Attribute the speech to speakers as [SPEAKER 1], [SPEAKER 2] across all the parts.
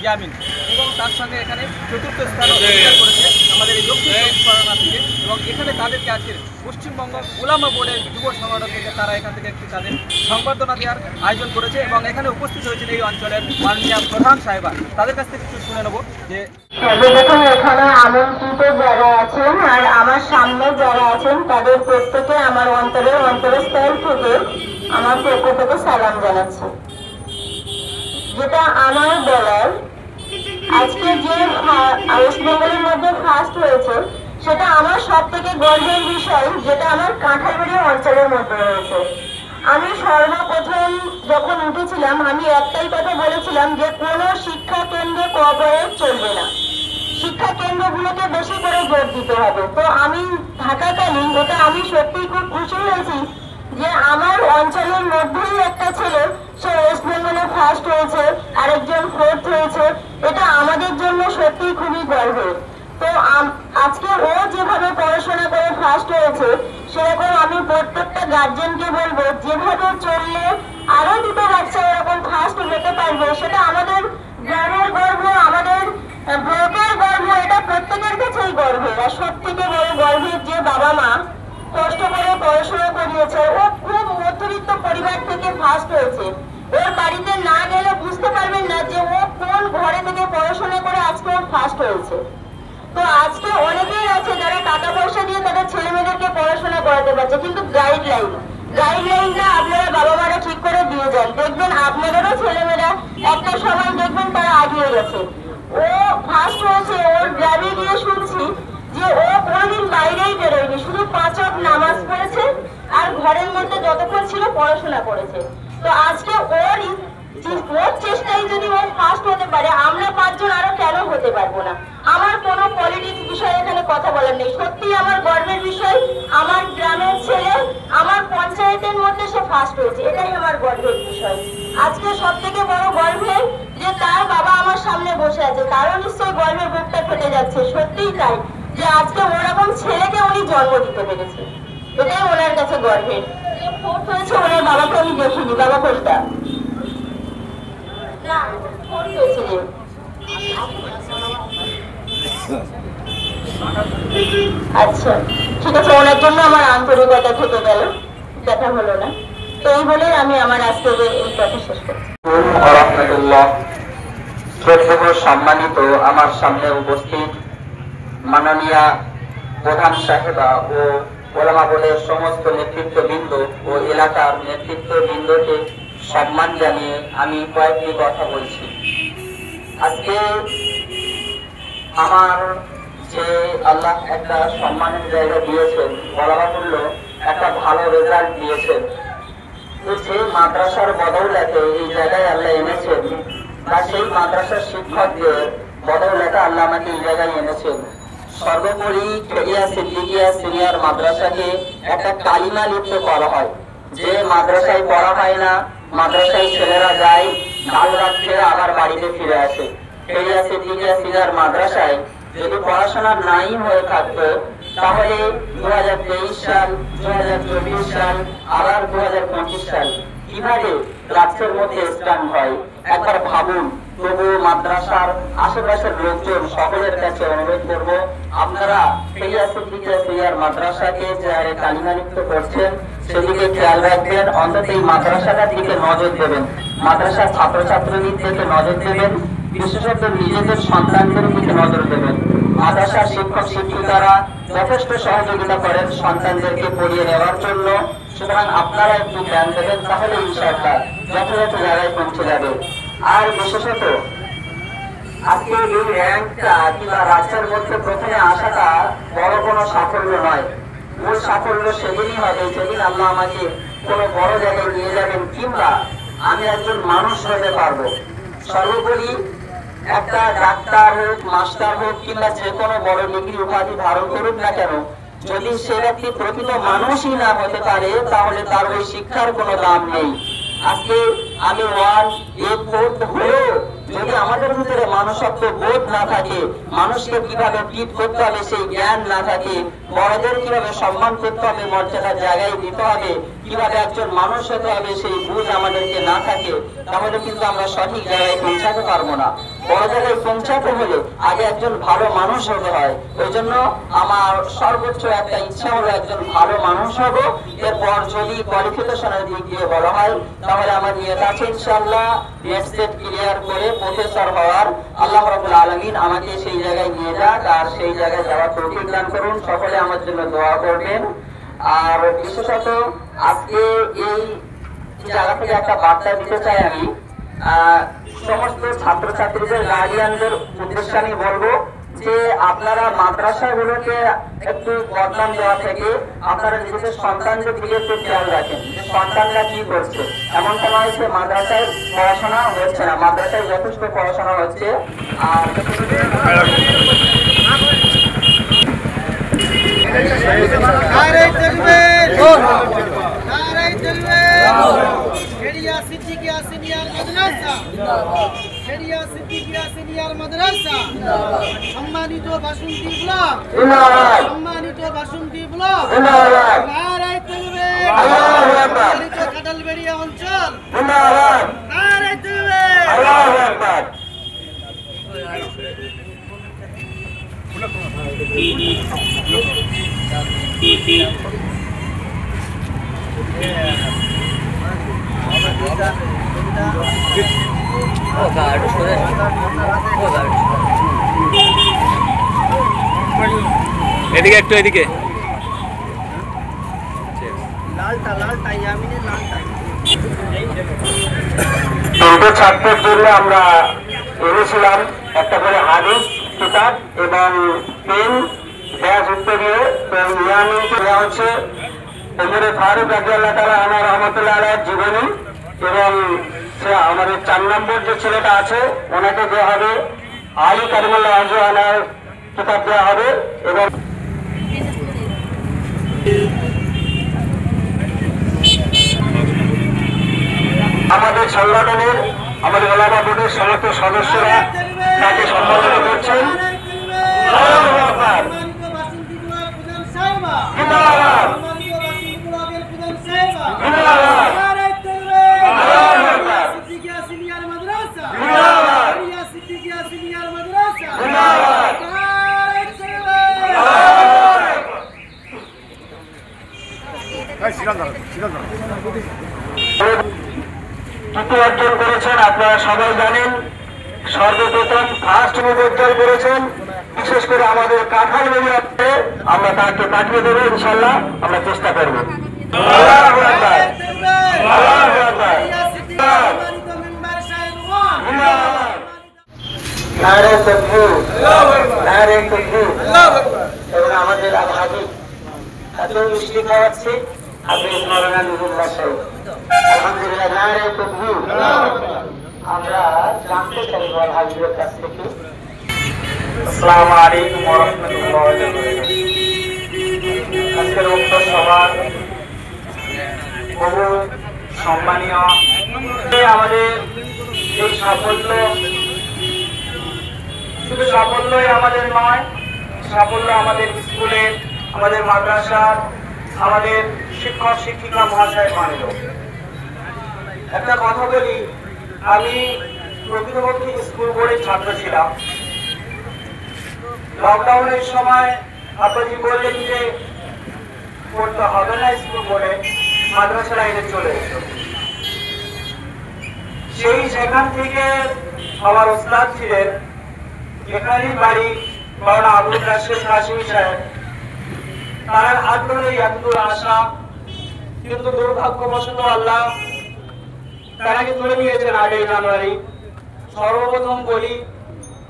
[SPEAKER 1] ইয়ামিন এবং তার সঙ্গে এখানে চতুর্থ স্থান অধিকার করেছে আমাদের এই দক্ষিণ চব্বিশ পরগনা থেকে। এবং এখানে তাদেরকে আজকের পশ্চিমবঙ্গ উলামা বোর্ডের যুব সংগঠন থেকে তারা এখান থেকে একটি তাদের সংবর্ধনা দেওয়ার আয়োজন করেছে এবং এখানে উপস্থিত হয়েছেন এই অঞ্চলের মাননীয় প্রধান সাহেবা। তাদের কাছ থেকে একটু শুনে নেব যে
[SPEAKER 2] সর্বপ্রথম এখানে আমন্ত্রিত যারা আছেন আর আমার সামনে যারা আছেন তাদের প্রত্যেকে আমার অন্তরস্থল থেকে আমার পক্ষ থেকে সালাম জানাচ্ছি। যেটা আমার বলার, আজকে যে ওয়েস্ট বেঙ্গলের মধ্যে ফার্স্ট হয়েছে সেটা আমার সব থেকে গর্বের বিষয়, যেটা আমার কাঁঠালবাড়ি অঞ্চলের মধ্যে রয়েছে। আমি সর্বপ্রথম যখন উঠেছিলাম আমি একটাই কথা বলেছিলাম যে কোনো শিক্ষা কেন্দ্রে কোঅপারেট চলবে না, শিক্ষা কেন্দ্রগুলোকে বেশি করে জোর দিতে হবে। তো আমি থাকাকালীন এটা আমি সত্যিই খুব খুশি হয়েছি যে আমার অঞ্চলের মধ্যেই একটা ছেলে সে ওয়েস্ট বেঙ্গলে ফার্স্ট হয়েছে, আরেকজন ফোর্থ হয়েছে। এটা আমাদের জন্য সত্যিই খুবই গর্বের। তো আজকে ও যেভাবে পড়াশোনা করে ফার্স্ট হয়েছে সেরকম আমি প্রত্যেকটা গার্জেনকে বলবো যেভাবে চললে আরো দুটো বাচ্চা এরকম ফার্স্ট হতে পারবে। সেটা আমাদের গ্রামের গর্ব, আমাদের ব্লকের গর্ব, এটা প্রত্যেকের কাছেই গর্বের। আর সব থেকে বড় গর্বের যে বাবা মা কষ্ট করে পড়াশোনা করিয়েছে, ও খুব মধ্যবিত্ত পরিবার থেকে ফার্স্ট হয়েছে। ওর বাড়িতে না গেলে বুঝতে পারবেন না যে ও কোন ঘরে থেকে পড়াশোনা করে আজকে ও ফার্স্ট হয়েছে। তো আজকে অনেকেই আছে যারা টাকা পয়সা দিয়ে তাদের ছেলে মেয়েদেরকে পড়াশোনা করাতে পারছে, কিন্তু গাইডলাইনটা আপনারা বাবা মারা ঠিক করে দিয়ে যান, দেখবেন আপনাদেরও ছেলেমেয়েরা একটা সময় দেখবেন তারা আগিয়ে গেছে। ও ফার্স্ট হয়েছে, ওর গ্রামে গিয়ে শুনছি যে ও কোনোদিন বাইরেই বেরোয়নি, শুধু 5 ওয়াক্ত নামাজ পড়েছে আর ঘরের মধ্যে যতক্ষণ ছিল পড়াশোনা করেছে। তো আজকে ওর চেষ্টায় যদি ও ফার্স্ট হতে পারে, আমরা 5 জন আরো কেন হতে পারবো না? আমার কোনো পলিটিক্স বিষয়ে এখানে কথা বলার নেই। সত্যি আমার গর্বের বিষয়, আমার গ্রামের ছেলে আমার পঞ্চায়েতের মধ্যে সে ফার্স্ট হয়েছে, এটাই আমার গর্বের বিষয়। আজকে সব থেকে বড় গর্বের যে তার বাবা আমার সামনে বসে আছে, তারও নিশ্চয়ই গর্বের বুকটা ফেটে যাচ্ছে। সত্যিই তাই যে আজকে ওরকম ছেলেকে উনি জন্ম দিতে পেরেছে, এটাই ওনার কাছে গর্বের। ফোর্থ হয়েছে ওনার বাবাকে আমি দেখিনি, বাবা কোনটা না ফোর্থ হয়েছে যে। আচ্ছা ঠিক আছে, ওনার জন্য আমার আন্তরিকতা থেকে গেল, দেখা হলো না। তো এই বলে আমি আমার আজকে এই কথা শেষ করছি।
[SPEAKER 3] সম্মানিত আমার সামনে উপস্থিত মাননীয়া প্রধান সাহেবা ও ওলামা বোর্ডের সমস্ত নেতৃত্ববৃন্দ ও এলাকার নেতৃত্ববৃন্দকে সম্মান জানিয়ে আমি কয়েকটি কথা বলছি। আজকে আমার যে আল্লাহ একটা সম্মানের জায়গা দিয়েছেন, বলা বাহুল্য একটা ভালো রেজাল্ট দিয়েছেন। তো যে মাদ্রাসার বদৌলতে এই জায়গায় আল্লাহ এনেছেন, বা সেই মাদ্রাসার শিক্ষকদের বদৌলতে আল্লাহ আমাকে এই জায়গায় এনেছেন। সর্বোপরি খেলিয়া সিদ্দিকিয়া সিনিয়র মাদ্রাসাকে একটা কালিমা লিপ্ত করা হয়। যে মাদ্রাসায় পড়া হয় না, মাদ্রাসায় ছেলেরা যায়, কাল রাত ফিরে আবার বাড়িতে ফিরে আসে। খেলিয়া সিদ্দিকিয়া সিনিয়র মাদ্রাসায় যদি পড়াশোনা নাই হয়ে থাকতো তাহলে 2023 সাল, 2024 সাল, আবার 2025 সাল কিভাবে রাজ্যের মধ্যে স্ট্যান্ড হয় একবার ভাবুন। তবু মাদ্রাসার আশেপাশের লোকজন সকলের কাছে অনুরোধ করব, আপনারা খেলিয়া সিদ্দিকিয়া সিনিয়র মাদ্রাসাকে যে হারে কালিমালিপ্ত করছেন সেদিকে খেয়াল রাখবেন। অন্তত এই মাদ্রাসাটার দিকে নজর দেবেন, মাদ্রাসার ছাত্রছাত্রীদের দিকে নজর দেবেন, বিশেষত নিজেদের সন্তানদের দিকে নজর দেবেন। মাদ্রাসার শিক্ষক শিক্ষিকারা যথেষ্ট সহযোগিতা করেন সন্তানদেরকে পড়িয়ে নেওয়ার জন্য, সুতরাং আপনারা একটু ধ্যান দেবেন, তাহলে ইনশাআল্লাহ যথাযথ জায়গায় পৌঁছে যাবে। আর বিশেষত আজকে এই র্যাঙ্কটা কিংবা রাজ্যের মধ্যে প্রথমে আসাটা বড় কোনো সাফল্য নয়। মূল সাফল্য সেদিনই হবে যেদিন আল্লাহ আমাকে কোনো বড় জায়গায় নিয়ে যাবেন, কিংবা আমি একজন মানুষ হতে পারবো। সর্বোপরি একটা ডাক্তার হোক, মাস্টার হোক, কিংবা যে কোনো বড় ডিগ্রি উপাধি ধারণ করুক না কেন, যদি সে ব্যক্তি প্রকৃত মানুষই না হতে পারে তাহলে তার ওই শিক্ষার কোনো দাম নেই। আজকে আমি 1 A পড়ত হলেও যদি আমাদের ভিতরে মানুষত্ব বোধ না থাকে, মানুষকে কিভাবে ট্রিট করতে হবে সেই জ্ঞান না থাকে, বড়দের কিভাবে সম্মান করতে হবে, মর্যাদার জায়গায় দিতে হবে, কিভাবে একজন মানুষ হতে হবে সেই বুঝ আমাদেরকে না থাকে, তাহলে কিন্তু আমরা সঠিক জায়গায় পৌঁছাতে পারবো না। বড় জায়গায় পৌঁছাতে হলে আগে একজন ভালো মানুষ হতে হয়। ওই জন্য আমার সর্বোচ্চ একটা ইচ্ছা হলো একজন ভালো মানুষ হব। এরপর যদি কোয়ালিফিকেশনের দিক দিয়ে বলা হয় তাহলে আমার নিয়ত আছে ইনশাআল্লাহ নেট সেট ক্লিয়ার করে প্রফেসর হওয়ার। আল্লাহ রাব্বুল আলামিন আমাকে সেই জায়গায় নিয়ে যাক আর সেই জায়গায় যাওয়ার তৌফিক দান করুন। সকলে আমার জন্য দোয়া করবেন। আর বিশেষত আজকে এই জায়গা থেকে একটা বার্তা দিতে চাই আমি সমস্ত ছাত্রছাত্রীদের গার্ডিয়ানদের উদ্দেশ্যে আমি বলবো যে আপনারা মাদ্রাসাগুলোকে একটু বদনাম দেওয়া থেকে আপনারা নিজেদের সন্তানদের দিকে একটু খেয়াল রাখেন যে সন্তানরা কি করছে। এমনটা নয় যে মাদ্রাসায় পড়াশোনা হচ্ছে না, মাদ্রাসায় যথেষ্ট পড়াশোনা হচ্ছে। আর
[SPEAKER 4] সম্মানিত বাসন্তী ব্লক, সম্মানিত বাসন্তী ব্লক, কাটালবেড়িয়া অঞ্চল,
[SPEAKER 1] এদিকে একটু এদিকে
[SPEAKER 3] ছাত্রের জন্য আমরা এনেছিলাম একটা করে হাদিস কিতাব এবং পেন ব্যাস উত্তরীয় নিয়ামিত দেওয়া হচ্ছে ওমরে ফারুক রাদিয়াল্লাহু তাআলা আনহু রাহমাতুল্লাহ আলাইহির জীবনী এবং আমাদের 4 নম্বর যে ছেলেটা আছে ওনাকে দেওয়া হবে, আলী কারিমুল্লাহ আজু আনার কিতাব দেওয়া হবে এবং আমাদের সংগঠনের আমাদের ওলামা বোর্ডের সমস্ত সদস্যরা তাকে সম্মানিত করছেন। তৃতীয় অর্জন করেছেন আপনারা সবাই জানেন, সর্বপ্রথম ফার্স্ট অর্জন করেছেন। বিশেষ করে আমাদের কাঁঠাল বেরিয়াতে আমরা তাকে পাঠিয়ে দেবো ইনশাল্লাহ, আমরা চেষ্টা করবো। এবং আমাদের হাজির এত মিষ্টি খাওয়াচ্ছে হাফেজ মাওলানা নুরুল্লাহ সাহেব, আলহামদুলিল্লাহ। নারে তাকবীর। আমরা জানতে চাই হাজিরের কাছ থেকে। আসসালামু আলাইকুম ওয়া রাহমাতুল্লাহি ওয়া বারাকাতুহু। আজকের উক্ত সভার বহু সম্মানীয় আমাদের এই সাফল্য শুধু সাফল্যই আমাদের নয়, সাফল্য আমাদের স্কুলের, আমাদের মাদ্রাসার, আমাদের শিক্ষক শিক্ষিকা মহাশয় মানেন। একটা কথা বলি, আমি প্রকৃতপক্ষে স্কুল বোর্ডের ছাত্র ছিলাম। লকডাউনের সময় আপনাজি বললেন যে পড়তে হবে না স্কুল বোর্ডে, মাদ্রাসা লাইনে চলে এসো। সেখান থেকে আমার ওস্তাদ ছিলেন, এখানেই বাড়ি মাওলানা আবুল কাশেম কাশিমি সাহেব, তার হাত ধরে এতদূর আসা। কিন্তু দুর্ভাগ্যবশত আল্লাহ তারাকে তুলে নিয়েছেন 8 জানুয়ারি। সর্বপ্রথম বলি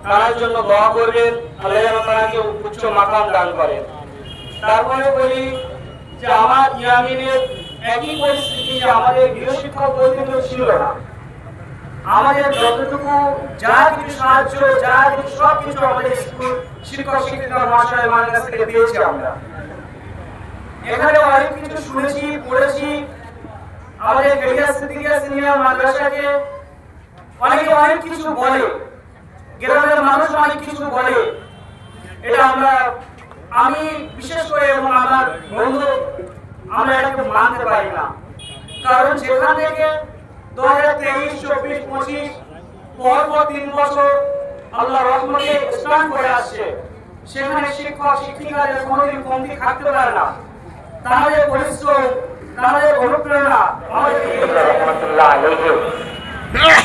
[SPEAKER 3] তার জন্য দোয়া করবেন, আল্লাহ যেন তাকে উচ্চ মাকাম দান করেন। তারপরে বলি যে আমার ইয়ামিনের একই পরিস্থিতি, যে আমাদের গৃহশিক্ষক বলতে কেউ ছিল না। আমাদের যতটুকু যা কিছু সাহায্য, যা কিছু সবকিছু আমাদের স্কুল শিক্ষক শিক্ষিকা মহাশয় মানের কাছ থেকে পেয়েছি আমরা। এখানে অনেক কিছু শুনেছি, পড়েছি। আমাদের গেরিয়া সিদ্দিকিয়া সিনিয়র মাদ্রাসাকে অনেকে অনেক কিছু বলে, গ্রামের মানুষ অনেক কিছু বলে। এটা আমি বিশেষ করে এবং আমার বন্ধু আমরা এটাকে মানতে পারি না। কারণ যেখান থেকে 2023, 24, 25 পরপর 3 বছর
[SPEAKER 1] আল্লাহ রহমতে স্নান করে আসছে, সেখানে শিক্ষক শিক্ষিকাদের কোনোদিন কমতি থাকতে পারে না। তাহলে পরিশ্রম, তাহলে অনুপ্রেরণা
[SPEAKER 3] রহমতুল্লাহ আলাইহি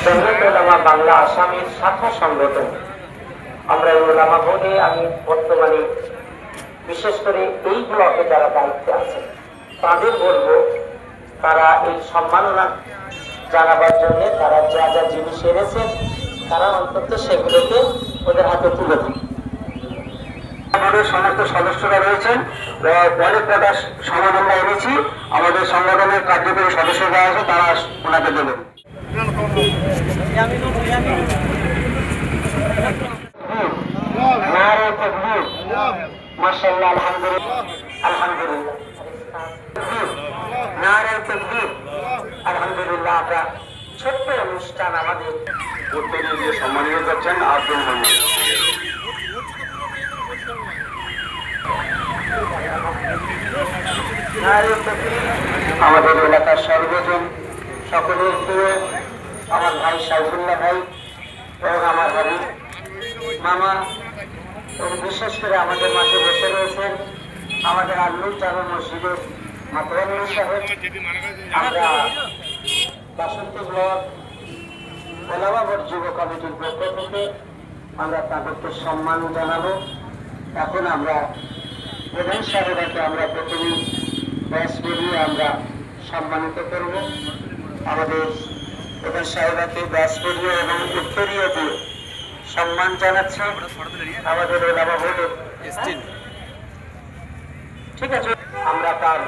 [SPEAKER 3] জমিয়তুল উলামা বাংলা আসামের শাখা সংগঠন। আমরা এই উলামা বোর্ডে আমি বর্তমানে বিশেষ করে এই ব্লকে যারা দায়িত্বে আছে তাদের বলবো, তারা এই সম্মাননা জানাবার জন্য তারা যা যা জিনিস এনেছেন তারা অন্তত সেগুলোকে ওদের হাতে তুলে দিন। আমাদের সমস্ত সদস্যরা রয়েছেন, অনেক কটা সমাধান আমরা এনেছি, আমাদের সংগঠনের কার্যকরী সদস্যরা আছে, তারা ওনাকে দেবেন। মাশাআল্লাহ, আলহামদুলিল্লাহ, আলহামদুলিল্লাহ, নারে তাকবীর, আলহামদুলিল্লাহ। আমরা ছোট্ট অনুষ্ঠান আমাদের উত্তরে যে সম্মানিত করছেন আব্দুল মোহাম্মদ। আমাদের এলাকার সর্বজন সকলের প্রিয় আমার ভাই সাইফুল্লাহ ভাই এবং আমার ভাবি মামা, এবং বিশেষ করে আমাদের মাঝে বসে রয়েছেন আমাদের আল্লুর জামে মসজিদের মাতরানুল সাহেব। আমরা বাসন্তী ব্লক ওলামা বোর্ড যুব কমিটির পক্ষ থেকে আমরা তাদেরকে সম্মান জানাবো। এখন আমরা প্রধান সাহেবকে আমরা প্রথমেই ব্যাস বেরিয়ে আমরা সম্মানিত করব। আমাদের প্রধান সাহেবকে ব্যাস বেরিয়ে এবং উত্তরীয় দিয়ে সম্মান জানাচ্ছে আমাদের ওলামা বোর্ডের। ঠিক আছে, আমরা তার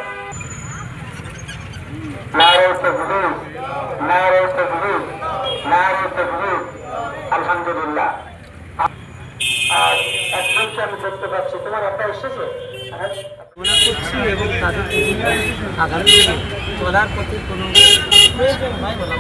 [SPEAKER 3] নারে তাকবীর, নারে তাকবীর, নারে তাকবীর, আলহামদুলিল্লাহ। আর একজনকে আমি দেখতে পাচ্ছি, তোমার একটা এসেছে
[SPEAKER 5] মনে করছি এবং তাদের আগামী দিনে চলার প্রতি কোনো প্রয়োজন হয় বলে